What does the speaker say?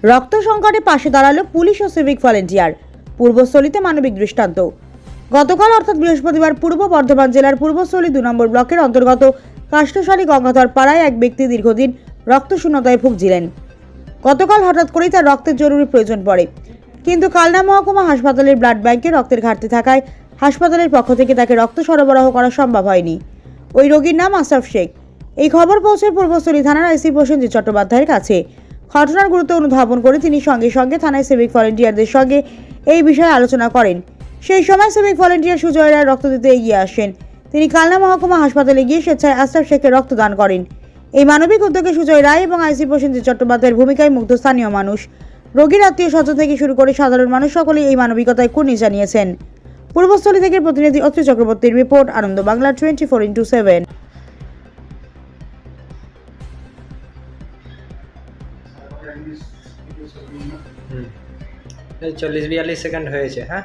রক্ত সংকটে পাশে দাঁড়ালো পুলিশ ও সিভিক ভলেন্টিয়ার। পূর্বস্থলীতে মানবিক দৃষ্টান্ত। গতকাল অর্থাৎ বৃহস্পতিবার পূর্ব বর্ধমান জেলার পূর্বস্থলী 2 নম্বর ব্লকের অন্তর্গত কাষ্টশালী গঙ্গাধর পাড়ায় এক ব্যক্তি দীর্ঘদিন রক্তশূন্যতায় ভুগছিলেন। গতকাল হঠাৎ করেই তার রক্তের জরুরি প্রয়োজন পড়ে, কিন্তু কালনা মহকুমা হাসপাতালের ব্লাড ব্যাংকে রক্তের ঘাটতি থাকায় হাসপাতালের পক্ষ থেকে তাকে রক্ত সরবরাহ করা সম্ভব হয়নি। ওই রোগীর নাম আশরাফ শেখ। এই খবর পৌঁছে পূর্বস্থলী থানার আইসি প্রসেনজিৎ চট্টোপাধ্যায়ের কাছে। ঘটনার গুরুত্ব অনুধাবন করে তিনি সঙ্গে সঙ্গে থানায় সিভিক ভলেন্টিয়ারদের সঙ্গে এই বিষয়ে আলোচনা করেন। সেই সময় সিভিক ভলেন্টিয়ার সুজয় রায় রক্ত দিতে এগিয়ে আসেন। তিনি কালনা মহকুমা হাসপাতালে গিয়ে স্বেচ্ছায় আশরাফ শেখকে রক্তদান করেন। এই মানবিক উদ্যোগে সুজয় রায় এবং আইসি প্রসেনজিৎ চট্টোপাধ্যায়ের ভূমিকায় মুগ্ধ স্থানীয় মানুষ, রোগীর আত্মীয় স্বজন থেকে শুরু করে সাধারণ মানুষ সকলেই এই মানবিকতায় কুর্নিশ জানিয়েছেন। পূর্বস্থলী থেকে প্রতিনিধি অত্রি চক্রবর্তীর রিপোর্ট, আনন্দ বাংলা 24x7। 40-42 সেকেন্ড হয়েছে। হ্যাঁ।